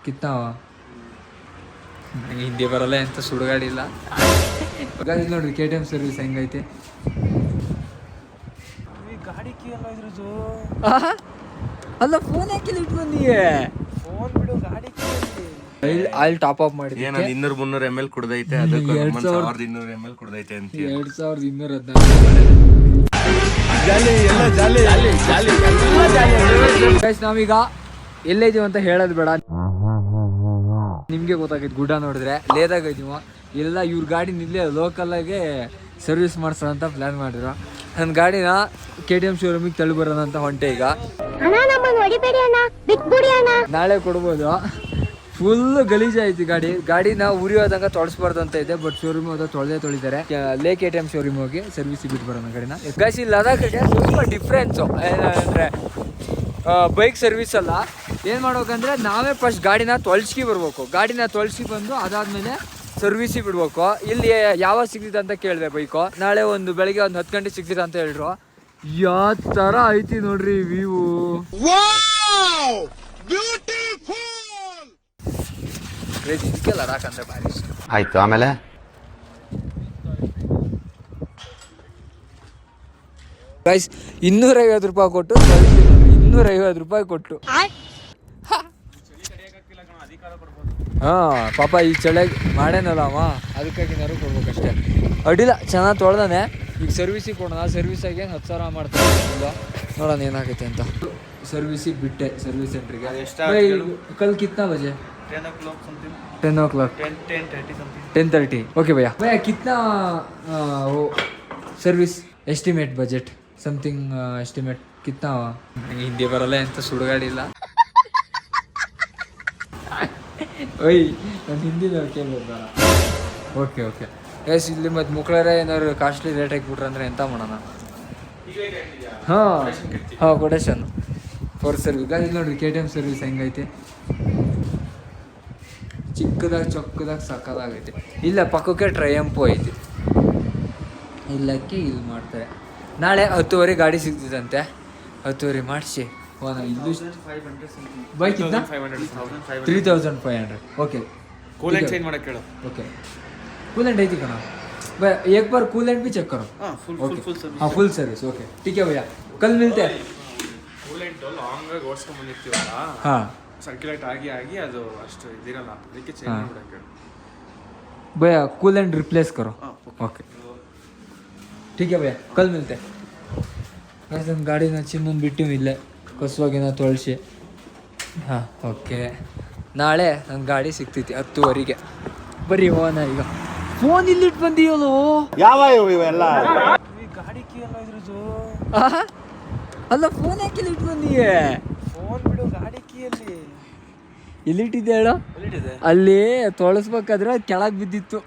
ಕಿತ್ತಾ ನಂಗೆ ಹಿಂದಿ ಬರಲ್ಲ ಎಂತ ಸುಡುಗಾಡಿ ಇಲ್ಲ. ನೋಡ್ರಿ KTM ಸರ್ವಿಸ್ ಹೆಂಗೈತೆ. ಗಾಡಿ ಕೀ ಎಲ್ಲ ಇದ್ರದ್ದು. ಅಲ್ಲ ಫೋನ್ ಯಾಕೆ ಇಟ್ಟು ಬಂದಿಯೇ? ಫೋನ್ ಬಿಡು, ಗಾಡಿ ಕೀ ಆಯಿಲ್ ಟಾಪ್ ಅಪ್ ಮಾಡಿ 200-300 ml ಕುಡ್ದೈತೆ, ಅದಕ್ಕೆ 1200 ml ಕುಡ್ದೈತೆ ಅಂತ 2214. ನಾವೀಗ ಎಲ್ಲೈದೀವಿ ಅಂತ ಹೇಳೋದು ಬೇಡ, ನಿಮ್ಗೆ ಗೊತ್ತಾಗೈತೆ. ಗುಡ್ಡ ನೋಡಿದ್ರೆ ಲೇದಾಗ ಇದೀವ ಎಲ್ಲ. ಇವ್ರ ಗಾಡಿ ನಿಲ್ಲೇ ಲೋಕಲ್ಲಾಗೆ ಸರ್ವಿಸ್ ಮಾಡ್ಸೋ ಅಂತ ಪ್ಲಾನ್ ಮಾಡಿದ್ರು. ನನ್ನ ಗಾಡಿನ KTM ಶೋರೂಮಿಗೆ ತಳ್ಳಿ ಬರೋಣ ಅಂತ ಹೊಂಟೆ. ಈಗ ನಾಳೆ ಕೊಡ್ಬೋದು. ಫುಲ್ ಗಲೀಜಾಯ್ತು ಗಾಡಿನ ಉರಿಯೋದಂಗ ತೊಳಸ್ಬಾರ್ದು ಅಂತ ಇದೆ. ಬಟ್ ಶೋರೂಮ್ ಹೋದ ತೊಳೆದಿದ್ದಾರೆ. ಅಲ್ಲೇ KTM ಶೋರೂಮ್ ಹೋಗಿ ಸರ್ವಿಸ್ ಬಿಟ್ಟು ಬರೋಣ ಗಾಡಿನ. ಗೈಸ್ ಇಲ್ಲಿ ಲದಾಖಗೆ ಸ್ವಲ್ಪ ಡಿಫ್ರೆನ್ಸು ಏನಂದರೆ, ಬೈಕ್ ಸರ್ವಿಸ್ ಅಲ್ಲ, ಏನು ಮಾಡ್ಬೇಕಂದ್ರೆ ನಾವೇ ಫಸ್ಟ್ ಗಾಡಿನ ತೊಳ್ಸ್ಕಿ ಬರ್ಬೇಕು. ಗಾಡಿನ ತೊಳ್ಸಿ ಬಂದು ಅದಾದ್ಮೇಲೆ ಸರ್ವಿಸಿಗೆ ಬಿಡ್ಬೇಕು. ಇಲ್ಲಿ ಯಾವಾಗ ಸಿಗ್ತಿದೆ ಅಂತ ಕೇಳಿದೆ ಬೈಕು. ನಾಳೆ ಬೆಳಗ್ಗೆ 10 ಗಂಟೆ ಸಿಗ್ತಿದೆ ಅಂತ ಹೇಳ್ರು. ಯಾವ ಥರ ಐತಿ ನೋಡ್ರಿ ವ್ಯೂ. ಇದಕ್ಕೆ ಲಡಾಖ್ ಅಂದ್ರೆ ಭಾರಿ ಇಷ್ಟ. ಆಯ್ತು, ಆಮೇಲೆ ಗೈಸ್ 250 ರೂಪಾಯಿ ಕೊಟ್ಟು 250 ರೂಪಾಯಿ ಕೊಟ್ಟು. ಪಾಪ ಈ ಚಳಿಗೆ ಮಾಡೇನಲ್ಲ ಅವ, ಅದಕ್ಕಾಗಿ ನಾರು ಕೊಡ್ಬೇಕಷ್ಟೇ. ಅಡ್ಡಿಲ್ಲ, ಚೆನ್ನಾಗಿ ತೊಳ್ದಾನೆ. ಈಗ ಸರ್ವಿಸಿಗೆ ಕೊಡೋಣ. ಸರ್ವಿಸಾಗಿ 10,000 ಮಾಡ್ತಾರೆ. ನೋಡೋಣ ಏನಾಗೈತೆ ಅಂತ. ಸರ್ವಿಸಿಗೆ ಬಿಟ್ಟೆ ಸರ್ವಿಸ್ ಸೆಂಟ್ರಿಗೆ. ಕಲ್ ಕಿತ್ನಾ ಬಜೆ? 10 o'clock 10:30. ओके भैया कितना वो service estimate budget something estimate कितना हुआ? ಹಿಂದಿ ಬರಲ್ಲ ಎಂತ ಸುಡುಗಾಡಿ ಇಲ್ಲ. ಓಯ್ ನಾನು ಹಿಂದಿ ಕೇಳ್ಬೋದಾ? ಓಕೆ ಓಕೆ ಗೈಸ್, ಇಲ್ಲಿ ಮತ್ತೆ ಮುಕ್ಳರೆ ಏನಾದ್ರು ಕಾಸ್ಟ್ಲಿ ರೇಟ್ ಹಾಕಿಬಿಟ್ರೆ ಅಂದರೆ ಎಂತ ಮಾಡೋಣ? ಹಾಂ ಕೊಟೇಶನ್ ಫಾರ್ ಸರ್ವಿಸ್. ಗಾಡಿ ನೋಡ್ರಿ KTM ಸರ್ವಿಸ್ ಹೆಂಗೈತೆ. ಚಿಕ್ಕದಾಗಿ ಚೊಕ್ಕದಾಗಿ ಸಕ್ಕದಾಗೈತೆ. ಇಲ್ಲ ಪಕ್ಕಕ್ಕೆ ಟ್ರಯಂಪು ಐತಿ. ಇಲ್ಲಕ್ಕೆ ಇಲ್ಲಿ ಮಾಡ್ತಾರೆ. ನಾಳೆ 10:00 ಗಾಡಿ ಸಿಗ್ತಿದಂತೆ. 10:00 ಮಾಡಿಸಿ ಇಲ್ಲೂ ಬೈಕ್ ಇದ್ದ 3,500. ಓಕೆ ಕೂಲೆಂಟ್ ಚೇಂಜ್ ಮಾಡಕ್ಕೆ ಹೇಳು. ಓಕೆ ಕೂಲೆಂಟ್ ಐತಿ ಕಣ भाई, एक बार कूलेंट भी चेक करो. Full service. ओके ठीक है भैया, कल मिलते हैं. ಕೂಲೆಂಟ್ ಲಾಂಗ್ ಆಗಿ ಓಡಿಸ್ಕೊಂಡು ಬಂದಿರ್ತೀವಲ್ಲ, ಸರ್ಕ್ಯುಲೇಟ್ ಆಗಿ ಅದು ಅಷ್ಟು ಇದಿರಲ್ಲ, ಅದಕ್ಕೆ ಚೇಂಜ್ ಮಾಡಕ್ಕೆ ಹೇಳು भैया. कूलेंट रिप्लेस करो. ओके ठीक है भैया, कल मिलते हैं. ನನ್ನ ಗಾಡಿನ ಚಿನ್ನೊಂದು ಬಿಟ್ಟು ಇಲ್ಲೇ ಕಸುವಾಗಿನ ತೊಳ್ಸಿ. ಓಕೆ ನಾಳೆ ನನ್ನ ಗಾಡಿ ಸಿಗ್ತೈತಿ 10:00. ಬರೀ ಹೋಗೋಣ. ಈಗ ಫೋನ್ ಇಲ್ಲಿಟ್ಟು ಬಂದಿಯಲ್ಲೋ. ಯಾವ ಇವೆಲ್ಲ ಗಾಡಿ ಕೀ ಎಲ್ಲ ಇದ್ರದ್ದು. ಅಲ್ಲ ಫೋನ್ ಯಾಕೆ ಇಲ್ಲಿಟ್ಟು ಬಂದಿಯೇ? ಫೋನ್ ಬಿಡು, ಗಾಡಿ ಕೀಯಲ್ಲಿ ಎಲ್ಲಿಟ್ಟಿದ್ದೆ ಹೇಳು? ಅಲ್ಲಿ ತೊಳಸ್ಬೇಕಾದ್ರೆ ಕೆಳಗೆ ಬಿದ್ದಿತ್ತು.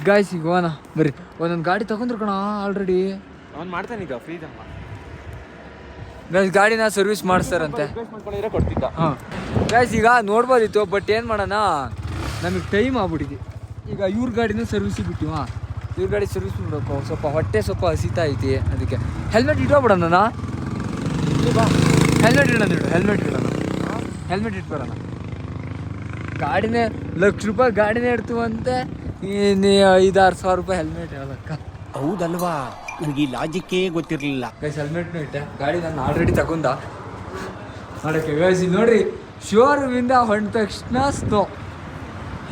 ಗಾಯ್ಸ್ ಈಗ ಹೋಗೋಣ ಬರ್ರಿ. ಒಂದೊಂದು ಗಾಡಿ ತಗೊಂಡ್ರು ಕಣ ಆಲ್ರೆಡಿ. ಅವ್ನು ಮಾಡ್ತಾನೆ ಈಗ ಫ್ರೀ ಗೈಸ್ ಗಾಡಿನ ಸರ್ವಿಸ್ ಮಾಡಿಸ್ತಾರಂತೆ. ಹಾಂ ಗೈಸ್ ಈಗ ನೋಡ್ಬೋದಿತ್ತು, ಬಟ್ ಏನು ಮಾಡೋಣ, ನಮಗೆ ಟೈಮ್ ಆಗ್ಬಿಟ್ಟಿದೆ. ಈಗ ಇವ್ರ ಗಾಡಿನೂ ಸರ್ವಿಸಿಗೆ ಬಿಟ್ಟಿವ. ಇವ್ರ ಗಾಡಿ ಸರ್ವಿಸ್ ಮಾಡಬೇಕು. ಸ್ವಲ್ಪ ಹೊಟ್ಟೆ ಸ್ವಲ್ಪ ಹಸಿತಾ ಐತಿ. ಅದಕ್ಕೆ ಹೆಲ್ಮೆಟ್ ಇಟ್ಕೊಬಿಡೋಣ. ಹೆಲ್ಮೆಟ್ ಇಟ್ಬರೋಣ. ಗಾಡಿನೇ ₹1,00,000 ಗಾಡಿನೇ ಇಡ್ತೀವಂತೆ. 5,000-6,000 ರೂಪಾಯಿ ಹೆಲ್ಮೆಟ್ ಹೇಳಕ್ಕ. ಹೌದಲ್ವಾ, ನನಗೆ ಈ ಲಾಜಿಕ್ಕೇ ಗೊತ್ತಿರಲಿಲ್ಲ. ಗೈಸ್ ಹೆಲ್ಮೆಟ್ನು ಇಟ್ಟೆ. ಗಾಡಿ ನಾನು ಆಲ್ರೆಡಿ ತಗೊಂಡ ನೋಡೋಕ್ಕೆ. ಗೈಸ್ ನೋಡ್ರಿ, ಶೋರೂಮಿಂದ ಹೊಂಟ ತಕ್ಷಣ ಸ್ನೋ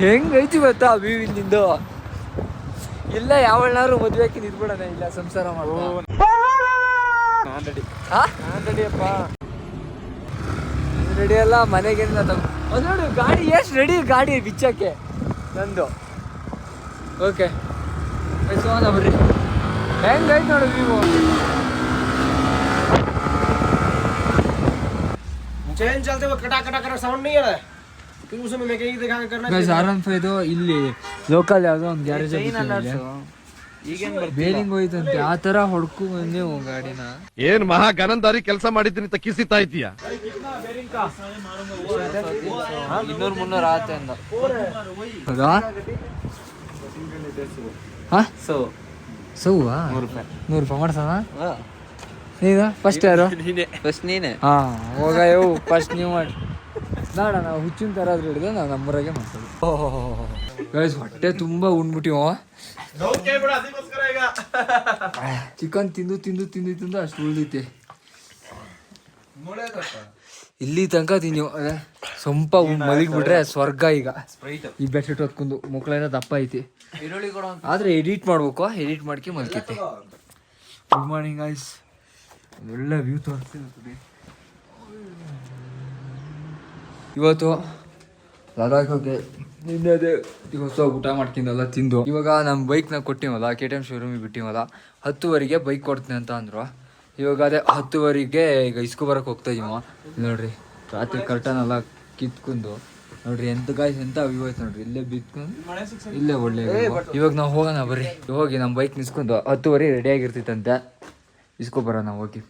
ಹೆಂಗೈತಿ ಗೊತ್ತಾ ವ್ಯೂ ಇಲ್ಲಿಂದು. ಇಲ್ಲ ಯಾವಳ್ನಾದ್ರು ಮದುವೆಗೆ ನಿಂತ್ಬಿಡೋಣ, ಇಲ್ಲ ಸಂಸಾರ ಮಾಡೋ. ರೆಡಿ ಅಲ್ಲ ಮನೆಗೆ ನೋಡು. ಗಾಡಿ ಎಷ್ಟು ರೆಡಿ, ಗಾಡಿ ಬಿಚ್ಚಕ್ಕೆ ನಂದು. ಓಕೆ ಸೋನ ಬರ್ರಿ. ಹೆಂಗೈತೆ ನೋಡು ನೀವು. चैन चलते हुए कटा कटा कर साउंड नहीं है कि उसमें मैं कहीं दिखा करना. ಗೈಸ್ R15 ಇಲ್ಲಿ ಲೋಕಲ್ ಯಾವುದೋ ಒಂದು ಗ್ಯಾರೇಜ್ ಬೇರಿಂಗ್ ಹೋಯ್ತಂತೆ. ಆ ಥರ ಹೊಡ್ಕೊ ನೀವು ಗಾಡಿನ. ಏನ್ ಮಹಾ ಗನಂದಾರಿ ಕೆಲಸ ಮಾಡಿದ್ದೀನಿ ಅಂತ ಕಿಸಿತಾ ಇದೀಯಾ? 200-300 ಆತ ಅಂದ. ಹೌದಾ? ಹಾಂ 100 100 ರೂಪಾಯಿ ಮಾಡ್ಸೋಣ. ನೀನು ಫಸ್ಟ್ ಯಾರು? ಫಸ್ಟ್ ನೀನೆ. ಹಾಂ ಹೋಗ ಇವು ಫಸ್ಟ್ ನೀವು ಮಾಡಿ ನಾಡ ನಾವು ಹುಚ್ಚಿನ ಥರ ಆದ್ರೂ ಹಿಡಿದು ನಾವು ನಮ್ಮೂರಾಗೆ ಮಾಡ್ತೀವಿ. ಗೈಸ್ ಹೊಟ್ಟೆ ತುಂಬ ಉಂಡ್ಬಿಟ್ಟಿವ. ಚಿಕನ್ ತಿಂದು ತಿಂದು ತಿಂದು ತಿಂದು ಅಷ್ಟು ಉಳ್ದೈತೆ. ಇಲ್ಲಿ ತನಕ ತಿಂದೀವಿ ಅದೇ ಸ್ವಲ್ಪ ಮಲಗಿಬಿಟ್ರೆ ಸ್ವರ್ಗ. ಈಗ ಈ ಬೆಡ್ಶೀಟ್ ಹೊತ್ಕೊಂಡು ಮುಕ್ಳೆಲ್ಲ ದಪ್ಪ ಐತಿ. ಆದ್ರೆ ಎಡಿಟ್ ಮಾಡ್ಬೇಕು, ಎಡಿಟ್ ಮಾಡ್ಕೆ ಮಲ್ಕೈತೆ. ಗುಡ್ ಮಾರ್ನಿಂಗ್ ಗೈಸ್, ಒಳ್ಳೆ ವ್ಯೂ ತೋರಿಸ್ತೀನಿ. ಇವತ್ತು ಲದಾಖಕ್ಕೆ ನಿನ್ನೆ ಅದೇ ಹೊಸ ಊಟ ಮಾಡ್ಕೊಂಡಲ್ಲ ತಿಂದು ಇವಾಗ ನಮ್ಮ ಬೈಕ್ನ ಕೊಟ್ಟಿವಲ್ಲ KTM ಶೋರೂಮಿಗೆ ಬಿಟ್ಟಿವಲ್ಲ 10:00 ಬೈಕ್ ಕೊಡ್ತೀನಿ ಅಂತ ಅಂದರು. ಇವಾಗ ಅದೇ 10:00 ಈಗ ಇಸ್ಕೊಬರಕ್ಕೆ ಹೋಗ್ತಾ ಇದೀವ. ನೋಡ್ರಿ ರಾತ್ರಿ ಕರ್ಟನೆಲ್ಲ ಕಿತ್ಕೊಂಡು ನೋಡ್ರಿ ಎಂತ ಗಾಯ್ಸ್ ಎಂತ ವ್ಯೂ ಆಯ್ತು ನೋಡ್ರಿ. ಇಲ್ಲೇ ಬಿತ್ಕೊಂಡು ಇಲ್ಲೇ ಒಳ್ಳೆ ಇವಾಗ ನಾವು ಹೋಗೋಣ ಬರ್ರಿ. ಹೋಗಿ ನಮ್ಮ ಬೈಕ್ ನಿಸ್ಕೊಂಡು 10:00 ರೆಡಿ ಆಗಿರ್ತೈತಂತೆ. ಇಸ್ಕೊಬರೋಣ ಹೋಗಿ.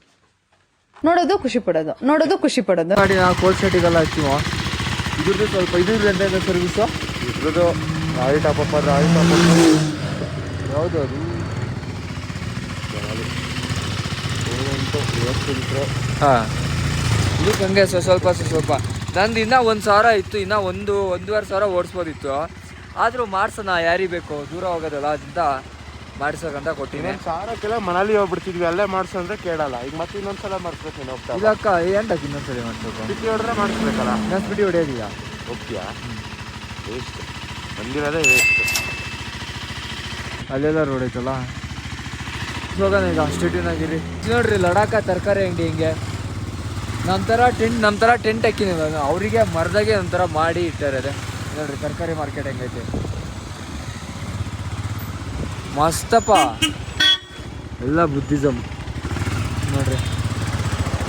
ನೋಡೋದು ಖುಷಿ ಪಡೋದು ಗಾಡಿ ನಾವು ಕೋಲ್ಡ್ ಸ್ಟಾರ್ಟಿಗೆಲ್ಲ ಹಚ್ಚಿವ. ಇದ್ರದ್ದು ಸ್ವಲ್ಪ ಇದ್ರದ್ದು ಎಂತ ಇದೆ ಸರ್ವಿಸು? ಇದ್ರದ್ದು ಆಯಿಲ್ ಟಾಪಪ್ ಆದರೆ ಆಯಿಲ್ ಟಾಪಪ್ ಯಾವುದು ಅದು ಹಾಂ ಇದಕ್ಕೆ ಹಂಗೆ ಸ್ವಲ್ಪ ನಂದು ಇನ್ನೂ 1,000 ಇತ್ತು. ಇನ್ನೂ 1.5 ಓಡಿಸ್ಬೋದಿತ್ತು. ಆದರೂ ಮಾಡ್ಸೋಣ, ಯಾರಿಗೆ ಬೇಕು, ದೂರ ಹೋಗೋದಲ್ಲ ಅದರಿಂದ ಮಾಡ್ಸೋಕಂತ ಕೊಟ್ಟಿನಿ. ಸಾರಕ್ಕೆಲ್ಲ ಮನಾಲಿ ಹೋಗ್ಬಿಡ್ತಿದ್ವಿ, ಅಲ್ಲೇ ಮಾಡ್ಸು ಅಂದ್ರೆ ಕೇಳಲ್ಲ. ಈಗ ಮತ್ತೆ ಇನ್ನೊಂದ್ಸಲ ಮಾಡಿಸ್ಬೇಕು. ನೀನು ಹೋಗ್ತಾ ಇದಕ್ಕ ಏನಕ್ಕೆ ಇನ್ನೊಂದ್ಸಲ ಮಾಡಿಸ್ಬೇಕು? ಸ್ಪಿಟಿ ಹೊಡೆದ್ರೆ ಮಾಡಿಸ್ಬೇಕಲ್ಲ. ನಾನು ಸ್ಪಿಟಿ ಹೊಡೆಯೋದಿಲ್ಲ. ಹೋಗ್ತೀಯಾ? ವೇಸ್ಟ್ ಬಂದಿರೋದೇ ವೇಸ್ಟ್. ಅಲ್ಲೆಲ್ಲ ರೋಡ್ ಐತಲ್ಲ ಹೋಗೋಣ ಈಗ ಸ್ಟೇಟಿನಾಗಿರಿ. ನೋಡ್ರಿ ಲಡಾಖ ತರಕಾರಿ ಅಂಗಡಿ ಹಿಂಗೆ ನಮ್ಮ ಥರ ಟೆಂಟ್ ಹಾಕಿನಿ. ಅವರಿಗೆ ಮರದಾಗೆ ಒಂಥರ ಮಾಡಿ ಇಟ್ಟಾರೆ. ಅದೇ ನೋಡ್ರಿ ತರಕಾರಿ ಮಾರ್ಕೆಟ್ ಹೆಂಗೈತೆ ಮಸ್ತಪ್ಪ. ಎಲ್ಲ ಬುದ್ಧಿಸಮ್ ನೋಡ್ರಿ.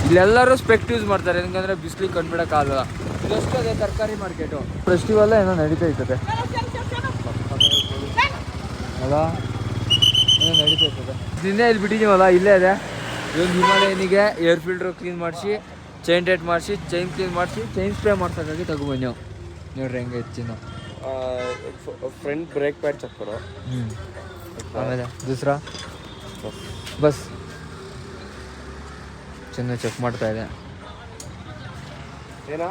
ಇಲ್ಲೆಲ್ಲರೂ ಸ್ಪೆಕ್ಟ್ ಯೂಸ್ ಮಾಡ್ತಾರೆ, ಹೆಂಗಂದ್ರೆ ಬಿಸಿಲಿಗೆ ಕಂಡುಬಿಡೋಕ್ಕಾಗಲ್ಲ. ಇದಷ್ಟು ಅದೇ ತರಕಾರಿ ಮಾರ್ಕೆಟು. ಫೆಸ್ಟಿವಲ್ ಏನೋ ನಡೀತಾ ಇರ್ತದೆ ಅಲ್ಲ, ಏನೋ ನಡೀತಾ ಇರ್ತದೆ. ನಿನ್ನೆ ಇಲ್ಲಿ ಬಿಟ್ಟಿದ್ದೀವಲ್ಲ, ಇಲ್ಲೇ ಅದೇ ಇವಾಗ ಹಿಮಾಲಯನಿಗೆ ಏರ್ ಫಿಲ್ಟ್ರು ಕ್ಲೀನ್ ಮಾಡಿಸಿ, ಚೈನ್ ಟೈಟ್ ಮಾಡಿಸಿ, ಚೈನ್ ಕ್ಲೀನ್ ಮಾಡಿಸಿ, ಚೈನ್ ಸ್ಪ್ರೇ ಮಾಡ್ಸೋಕ್ಕಾಗಿ ತಗೊಬಂದು ನಾವು. ನೋಡ್ರಿ ಹೆಂಗೆ ಹೆಚ್ಚಿನ ಫ್ರಂಟ್ ಬ್ರೇಕ್ ಪ್ಯಾಡ್ ಚೆಕ್ ಕರೋ. ಆಮೇಲೆ ದೂಸರಾ ಬಸ್ ಚೆನ್ನಾಗಿ ಚೆಕ್ ಮಾಡ್ತಾ ಇದೆ. ಏನಾ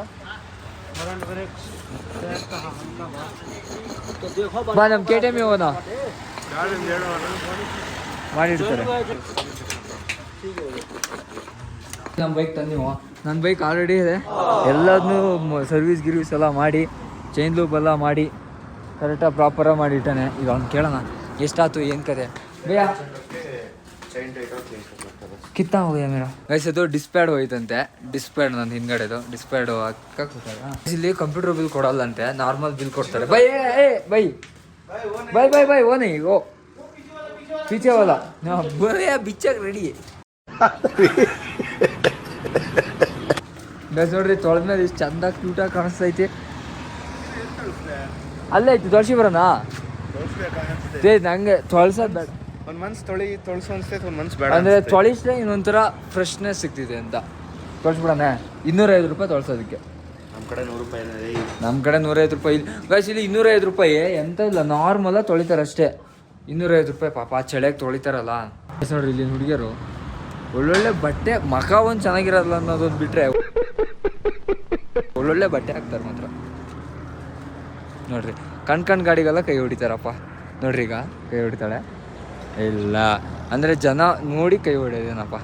ಬಾ ನಮ್ಮ KTM ಹೋಗೋಣ, ಮಾಡಿರ್ತಾರೆ. ನಮ್ಮ ಬೈಕ್ ತಂದಿವ. ನನ್ನ ಬೈಕ್ ಆಲ್ರೆಡಿ ಇದೆ. ಎಲ್ಲದನ್ನೂ ಸರ್ವಿಸ್ ಎಲ್ಲ ಮಾಡಿ, ಚೈನ್ ಲೂಪ್ ಎಲ್ಲ ಮಾಡಿ ಕರೆಕ್ಟಾಗಿ ಪ್ರಾಪರಾಗಿ ಮಾಡಿಟ್ಟಾನೆ. ಈಗ ಅವ್ನು ಕೇಳೋಣ ಎಷ್ಟಾಯ್ತು ಏನು ಕತೆ. ಭಯ್ಯ ಕಿತ್ತಾ ಹೋಗ್ಯಾ ಮೇರಾ ಗೈಸ್. ಅದು ಡಿಸ್ಪ್ಯಾಡ್ ಹೋಯ್ತಂತೆ. ಡಿಸ್ಪ್ಯಾಡ್ ನನ್ನ ಹಿಂದ್ಗಡೆದು ಡಿಸ್ಪ್ಯಾಡ್ ಹಾಕಕ್ಕೆ ಇಲ್ಲಿ ಕಂಪ್ಯೂಟರ್ ಬಿಲ್ ಕೊಡಲ್ಲಂತೆ, ನಾರ್ಮಲ್ ಬಿಲ್ ಕೊಡ್ತಾರೆ. Bye bye bye bye bye ಓನೇ ಓ ಪೀಚೆ ವಾಲ ಬರೇ ಬಿಚ್ಚಾಗ ರೆಡಿ. ಗೈಸ್ ನೋಡ್ರಿ ತೊಳೆದ್ಮೇಲೆ ಇಷ್ಟು ಚಂದ ಕ್ಯೂಟಾಗಿ ಕಾಣಿಸ್ತೈತಿ. ಅಲ್ಲೇ ಐತಿ ತೊಳ್ಸಿ ಬರೋಣ. ನಂಗೆ ತೊಳ್ಸೋದು ಬೇಡ, ಒಂದು ಮನ್ಸು ತೊಳ್ಸು ಅನ್ಸ್ತೈತೆ, ಒಂದು ಮನ್ಸು ಬೇಡ. ಅಂದರೆ ತೊಳಿಸಿದ್ರೆ ಇನ್ನೊಂಥರ ಫ್ರೆಶ್ನೆಸ್ ಸಿಗ್ತಿದೆ ಅಂತ. ತೊಳ್ಸ್ಬಿಡೋಣ. 250 ರೂಪಾಯಿ ತೊಳ್ಸೋದಕ್ಕೆ. ನಮ್ಮ ಕಡೆ 100 ರೂಪಾಯಿ. ನಮ್ಮ ಕಡೆ 150 ರೂಪಾಯಿ. ಗೈಸ್ ಇಲ್ಲಿ 250 ರೂಪಾಯಿ ಎಂತ ಇಲ್ಲ, ನಾರ್ಮಲ ತೊಳಿತಾರೆ ಅಷ್ಟೇ. 250 ರೂಪಾಯಿ ಪಾಪ ಚಳಿಯಾಗಿ ತೊಳಿತಾರಲ್ಲ. ನೋಡ್ರಿ ಇಲ್ಲಿ ಹುಡುಗಿಯರು ಒಳ್ಳೊಳ್ಳೆ ಬಟ್ಟೆ, ಮಖ ಒಂದು ಚೆನ್ನಾಗಿರಲ್ಲ ಅನ್ನೋದೊಂದು ಬಿಟ್ರೆ ಒಳ್ಳೊಳ್ಳೆ ಬಟ್ಟೆ ಹಾಕ್ತಾರೆ ಮಾತ್ರ. ನೋಡ್ರಿ ಕಣ್ ಗಾಡಿಗೆಲ್ಲ ಕೈ ಹೊಡಿತಾರಪ್ಪ. ನೋಡ್ರಿ ಈಗ ಕೈ ಹೊಡಿತಾಳೆ ಇಲ್ಲ ಅಂದರೆ ಜನ ನೋಡಿ ಕೈ ಹೊಡೆಯೋದೇನಪ್ಪ.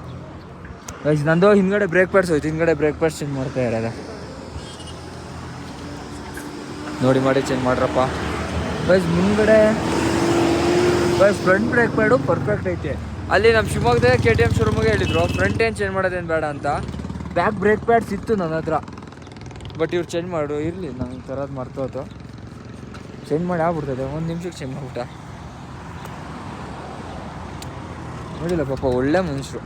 ಗೈಸ್ ನಂದು ಹಿಂದ್ಗಡೆ ಬ್ರೇಕ್ ಪ್ಯಾಡ್ಸ್ ಹೋಯ್ತು, ಹಿಂದ್ಗಡೆ ಬ್ರೇಕ್ ಪ್ಯಾಡ್ಸ್ ಚೇಂಜ್ ಮಾಡ್ತಾ ಇರೋದ. ನೋಡಿ ಚೇಂಜ್ ಮಾಡ್ರಪ್ಪ. ಗೈಸ್ ಮುಂದ್ಗಡೆ guys front brake pad perfect ಐತೆ. ಅಲ್ಲಿ ನಮ್ಮ ಶಿವಮೊಗ್ಗದ KTM ಶೋರೂಮಿಗೆ ಹೇಳಿದ್ರು ಫ್ರಂಟ್ ಏನು ಚೇಂಜ್ ಮಾಡೋದೇನು ಬೇಡ ಅಂತ. ಬ್ಯಾಕ್ ಬ್ರೇಕ್ ಪ್ಯಾಡ್ಸ್ ಇತ್ತು ನನ್ನ ಹತ್ರ, ಬಟ್ ಇವ್ರು ಚೇಂಜ್ ಮಾಡು ಇರಲಿ, ನಂಗೆ ತರೋದು ಮರ್ತೋತು. ಚೇಂಜ್ ಮಾಡಿ ಆಗ್ಬಿಡ್ತದೆ, 1 ನಿಮಿಷಕ್ಕೆ ಚೇಂಜ್ ಮಾಡ್ಬಿಟ್ಟ. ನೋಡಿಲ್ಲ ಪಾಪ ಒಳ್ಳೆ ಮನುಷ್ಯರು.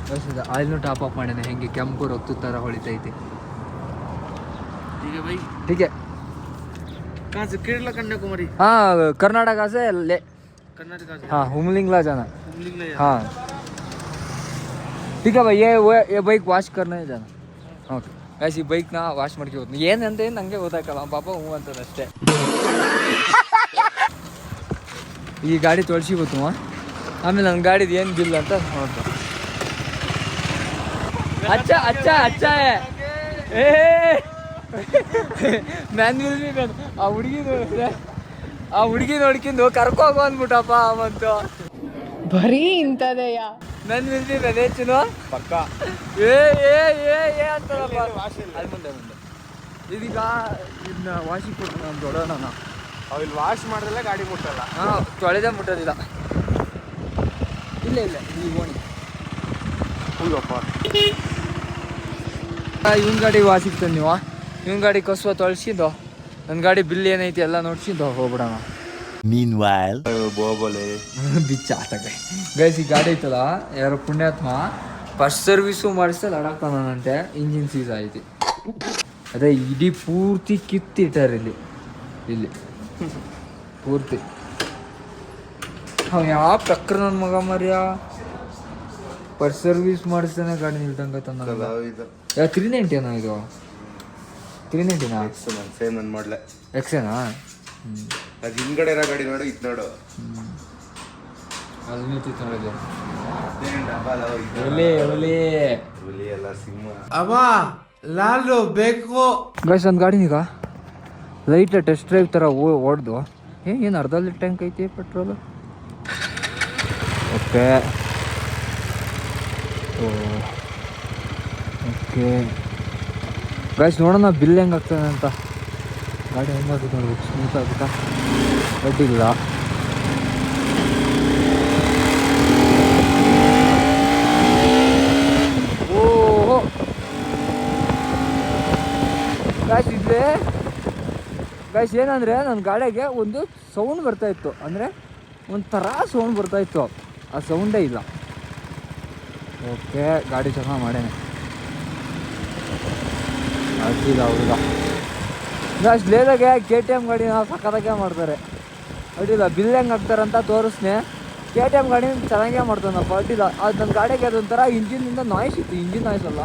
ಬಸ್ಸಿದೆ ಆಯಿಲ್ನು ಟಾಪ್ ಅಪ್ ಮಾಡಿದೆ. ಹೆಂಗೆ ಕೆಂಪು ರಕ್ತ ಥರ ಹೊಳಿತೈತಿ. ठीक है कहाँ से? केरला कन्याकुमारी? हाँ कर्नाटका से ले, कर्नाटका से? हाँ हुमलिंगला जाना. हुमलिंगला जाना? हाँ ठीक है भाई. ये बाइक वाश करने जाना. ಓಕೆ ಗೈಸ್ ಈ ಬೈಕ್ನ ವಾಶ್ ಮಾಡ್ಕೆ ಹೋಗ್ತೀನಿ. ಏನಂತ ಏನು ನನಗೆ ಗೊತ್ತಾಗಲ್ಲ, ಪಾಪ ಹ್ಞೂ ಅಂತದಷ್ಟೇ. ಈ ಗಾಡಿ ತೊಳ್ಸಿ ಗೊತ್ತು. ಆಮೇಲೆ ನನ್ನ ಗಾಡಿದು ಏನು ಬಿಲ್ ಅಂತ ನೋಡ್ದೆ. अच्छा अच्छा अच्छा है ए ಮ್ಯಾನ್ ವಿಲ್ ಬಿ ಮ್ಯಾನ್. ಆ ಹುಡುಗಿ ನೋಡಿದ್ರೆ ಆ ಹುಡುಗಿ ನೋಡ್ಕೊಂಡು ಕರ್ಕೋಗೋ ಅಂದ್ಬಿಟ್ಟಪ್ಪ ಅವಂತು. ಬರೀ ಇಂಥದೆಯ. ಮ್ಯಾನ್ ವಿಲ್ ಬಿ ಮ್ಯಾನ್ ಹೆಚ್ಚು ಪಕ್ಕ ಏ ಏ ಏ ಏ ಅಂತಾರಪ್ಪ. ಅಲ್ಲಿ ಮುಂದೆ ಮುಂದೆ ಇದೀಗ ಇದನ್ನ ವಾಶಿಂಗ್ ಕೊಟ್ಟು ನಾನು ದೊಡ್ಡೋಣ ಅವ್ ಇಲ್ಲಿ ವಾಶ್ ಮಾಡಿದ್ರೆ ಗಾಡಿ ಮುಟ್ಟಲ್ಲ. ಹಾಂ ತೊಳೆದೇ ಮುಟ್ಟೋದಿಲ್ಲ. ಇಲ್ಲ ಇಲ್ಲ ಇಲ್ಲಿ ಓಣಿ ಹೌದಪ್ಪ. ಇವನ್ ಗಾಡಿ ವಾಸಿಗ್ತಾನೆ ನೀವು. ಇವನ್ ಗಾಡಿ ಕಸುವ ತೊಳ್ಸಿದ್ದು ನನ್ನ ಗಾಡಿ ಬಿಲ್ ಏನೈತಿ ಎಲ್ಲ ನೋಡ್ಸಿದ್ದು ಹೋಗ್ಬಿಡೋಣ. Meanwhile, ಬೋಬೋಲೆ ಬಿಚ್ಚ ಆತಗೆ ಗೈಸ್. ಈ ಗಾಡಿ ಐತಲ್ಲ ಯಾರೋ ಪುಣ್ಯಾತ್ಮ ಫಸ್ಟ್ ಸರ್ವಿಸು ಮಾಡಿಸ್ತಾ ಲಡಾಕ್ತಾನಂತೆ. ಇಂಜಿನ್ ಸೀಸ್ ಐತಿ. ಅದೇ ಇಡೀ ಪೂರ್ತಿ ಕಿತ್ತಿಟ್ಟಾರ ಇಲ್ಲಿ ಇಲ್ಲಿ ಪೂರ್ತಿ. ಯಾವ ಟಕ್ಕರ್ ನನ್ನ ಮಗ ಮರ್ಯ ಫಸ್ಟ್ ಸರ್ವಿಸ್ ಮಾಡಿಸ್ತಾನೆ ಗಾಡಿ ನಿಲ್ದಂಗ ತಂದ. 390 ಏನೋ ಇದು 390ನಾ ಸೇಮ್ ನನ್ ಮಾಡ್ಲೆ ಎಕ್ಸೇನಾ? ಅದು ಹಿಂದ್ಗಡೆ ಇರೋ ಗಾಡಿ ನೋಡು, ಇದು ನೋಡು. ಅದು ನಿಂತಿತ್ತು ನೋಡಿದೆ. ಒಲೆ ಒಲೆ ಹುಲಿ ಎಲ್ಲ ಸಿಂಹ. ಗೈಸ್ ಒಂದು ಗಾಡಿನೀಗ ಲೈಟ್ ಟೆಸ್ಟ್ ಡ್ರೈವ್ ಥರ ಓಡ್ದು ಏನು ಅರ್ಧ ಲೀಟರ್ ಟ್ಯಾಂಕ್ ಐತಿ ಪೆಟ್ರೋಲು. ಓಕೆ ಓಕೆ ಗೈಸ್ ನೋಡೋಣ ಬಿಲ್ ಹೆಂಗೆ ಆಗ್ತದೆ ಅಂತ. ಗಾಡಿ ಹೆಂಗಾಗುತ್ತೆ ನೋಡ್ಬೇಕು. ಸ್ಮೂತ್ ಆಗುತ್ತಾ? ಅಡ್ಡಿಲ್ಲ. ಓಹೋ ಗಾಯ್ಸ್ ಇದ್ರೆ ಗಾಯ್ಸ್ ಏನಂದರೆ ನನ್ನ ಗಾಡಿಗೆ ಒಂದು ಸೌಂಡ್ ಬರ್ತಾಯಿತ್ತು. ಅಂದರೆ ಒಂಥರ ಸೌಂಡ್ ಬರ್ತಾಯಿತ್ತು. ಆ ಸೌಂಡೇ ಇಲ್ಲ. ಓಕೆ ಗಾಡಿ ಚೆನ್ನಾಗಿ ಮಾಡೇನೆ. ಅಡ್ಡಿಲ್ಲ ಹುಡುಗ. ಗಾಯ್ಸ್ ಲೇದಾಗೆ KTM ಗಾಡಿನ ಸಕ್ಕತ್ತಾಗೆ ಮಾಡ್ತಾರೆ. ಅಡ್ಡಿಲ್ಲ. ಬಿಲ್ ಹೆಂಗೆ ಹಾಕ್ತಾರಂತ ತೋರಿಸ್ನೆ. KTM ಗಾಡಿ ಚೆನ್ನಾಗೇ ಮಾಡ್ತಾನಪ್ಪ. ಅಡ್ಡಿಲ್ಲ. ಅದು ನನ್ನ ಗಾಡಿಗೆ ಅದೊಂಥರ ಇಂಜಿನಿಂದ ನಾಯ್ಸ್ ಇತ್ತು. ಇಂಜಿನ್ ನಾಯ್ಸ್ ಅಲ್ಲ,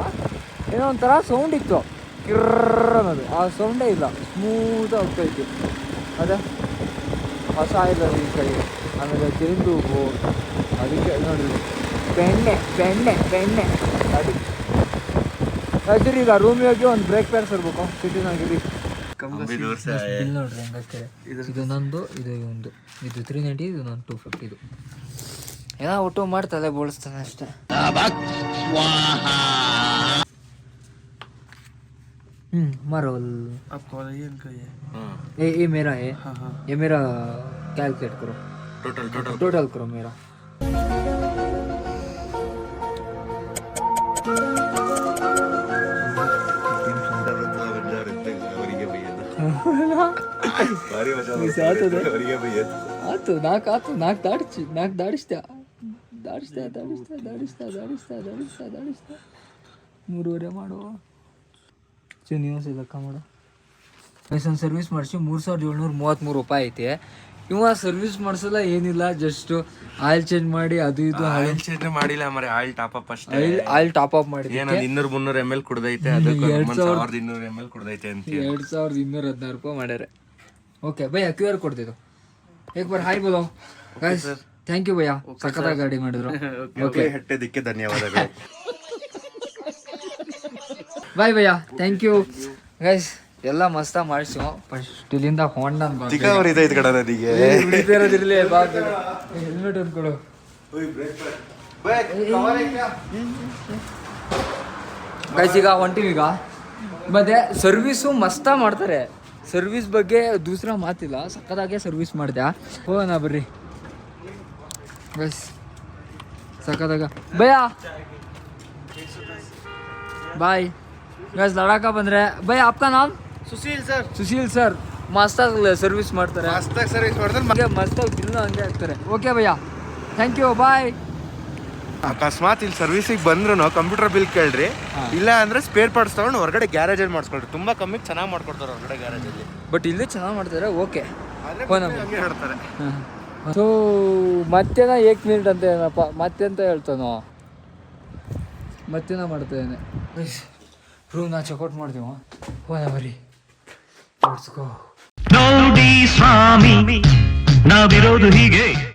ಏನೋ ಒಂಥರ ಸೌಂಡ್ ಇತ್ತು. ಕಿರ್ರ್ ಅನ್ನೋದು. ಆ ಸೌಂಡೇ ಇಲ್ಲ. ಸ್ಮೂತಾಗಿ ಹೋಗ್ತಾಯಿತ್ತು. ಅದೇ ಹೊಸ ಇಲ್ಲ ಈ ಕಡೆ. ಆಮೇಲೆ ಚೈನ್ ಲೂಬು ಅದಕ್ಕೆ ನೋಡಿ ಬೆಣ್ಣೆ ಬೆಣ್ಣೆ ಬೆಣ್ಣೆ ಗಾಡಿ. ಆಯ್ತು ಈಗ ರೂಮಿಗೆ ಹೋಗಿ ಒಂದು ಬ್ರೇಕ್ ಪ್ಯಾಡ್ ಸರ್ಬೇಕು ಸಿಟಿನಾಗಿರಿ. ಬಿಲ್ ನೋಡ್ರಿ ಹೆಂಗಾಗ್ತಾರೆ. ಇದು ನಂದು, ಇದು ಒಂದು, ಇದು 390, ಇದು ನಾನು 250. ಇದು ಏನೋ ಒಟ್ಟು ಮಾಡ್ತಲೆ ಬೋಳಿಸ್ತಾನೆ ಅಷ್ಟೇ. मारोल आपको वाला ये इनका ये ये मेरा है. हाँ हाँ ये मेरा कैलकुलेट करो. टोटल करो मेरा. ಆತು ನಾಲ್ಕು ದಾಡಿಸ್ತಾ 3.5 ಮಾಡುವ ಶ್ರೀನಿವಾಸ ಲೆಕ್ಕ ಮಾಡು. ಲೈಸೆನ್ಸ್ ಸರ್ವಿಸ್ ಮಾಡಿಸಿ 3733 ರೂಪಾಯಿ ಐತೆ. ಇವ ಸರ್ವಿಸ್ ಮಾಡಿಸಲ್ಲ ಏನಿಲ್ಲ, ಜಸ್ಟ್ ಆಯಿಲ್ ಚೇಂಜ್ ಮಾಡಿ ಅದು ಇದು. ಆಯಿಲ್ ಚೇಂಜ್ ಮಾಡಿಲ್ಲ ಮರೆ, ಆಯಿಲ್ ಟಾಪ್ ಅಪ್ ಅಷ್ಟೇ. ಆಯಿಲ್ ಟಾಪ್ ಅಪ್ ಮಾಡಿ 200-300 ml ಕುಡ್ದೈತೆ. ಅದಕ್ಕೆ 1200 ml ಕುಡ್ದೈತೆ ಅಂತ 2216 ರೂಪಾಯಿ ಮಾಡ್ಯಾರೆ. ಓಕೆ ಭಯ್ಯ QR ಕೋಡ್ ದे दो एक बार हाय बोलो गाइस. ಥ್ಯಾಂಕ್ ಯು ಭಯ್ಯ, ಸಕ್ಕತ್ತಾಗಿ ಗಾಡಿ ಮಾಡಿದ್ರು. ಓಕೆ ಹಟ್ಟೆದಕ್ಕೆ ಧನ್ಯವಾದಗಳು. ಬಾಯ್ ಭಯ್ಯ, ಥ್ಯಾಂಕ್ ಯು ಗೈಸ್. ಎಲ್ಲ ಮಸ್ತ ಮಾಡಿಸು. ಫಸ್ಟ್ ಇಲ್ಲಿಂದ ಹೋಂಡಾ ಇರೋದಿರ್ಲಿ. Helmet ಅಂದ್ಕೊಡು guys. ಈಗ ಹೊಂಟಿವೀಗ. ಮತ್ತೆ ಸರ್ವಿಸು ಮಸ್ತ ಮಾಡ್ತಾರೆ. ಸರ್ವಿಸ್ ಬಗ್ಗೆ ದೂಸರಾ ಮಾತಿಲ್ಲ, ಸಕ್ಕದಾಗೆ ಸರ್ವಿಸ್ ಮಾಡಿದೆ. ಹೋಗೋಣ ಬರ್ರಿ ಗೈಸ್, ಸಕ್ಕದಾಗ. ಭಯ್ಯ ಬಾಯ್ ಗೈಸ್. ಲಡಾಖ ಬಂದರೆ ಭಯ್ಯ आपका नाम? ಸುಶೀಲ್ ಸರ್ ಮಸ್ತಾಗಿ ಸರ್ವಿಸ್ ಮಾಡ್ತಾರೆ. ಮಸ್ತಾಗಿ ಬಿಲ್ ಹಂಗೆ ಹಾಕ್ತಾರೆ. ಓಕೆ ಭಯ್ಯ, ಥ್ಯಾಂಕ್ ಯು, ಬಾಯ್. ಅಕಸ್ಮಾತ್ ಇಲ್ಲಿ ಸರ್ವಿಸಿಗೆ ಬಂದ್ರು ಕಂಪ್ಯೂಟರ್ ಬಿಲ್ ಕೇಳ್ರಿ, ಇಲ್ಲ ಅಂದ್ರೆ ಸ್ಪೇರ್ ಪಾರ್ಟ್ಸ್ ತಗೊಂಡು ಹೊರಗಡೆ ಗ್ಯಾರೇಜ್ ಅಲ್ಲಿ ಮಾಡಿಸ್ಕೊಳ್ರಿ. ತುಂಬಾ ಕಮ್ಮಿ ಚೆನ್ನಾಗಿ ಮಾಡ್ಕೊಡ್ತಾರೆ ಹೊರಗಡೆ ಗ್ಯಾರೇಜ್ ಅಲ್ಲಿ. ಬಟ್ ಇಲ್ಲಿ ಚೆನ್ನಾಗಿ ಮಾಡ್ತಾರೆ. ಓಕೆ ಹೇಳ್ತಾರೆ. ಸೊ ಮತ್ತೇನ 1 ಮಿನಿಟ್ ಅಂತ ಏನಪ್ಪ ಮತ್ತೆಂತ ಹೇಳ್ತಾನೋ, ಮತ್ತೇನ ಮಾಡ್ತಾನೆ. ರೂಮ್ನ ಚೆಕ್ಔಟ್ ಮಾಡ್ತೀವ. ಹೋದ ಬರೀ ನೋಡಿ ಸ್ವಾಮಿ, ನಾವಿರೋದು ಹೀಗೆ.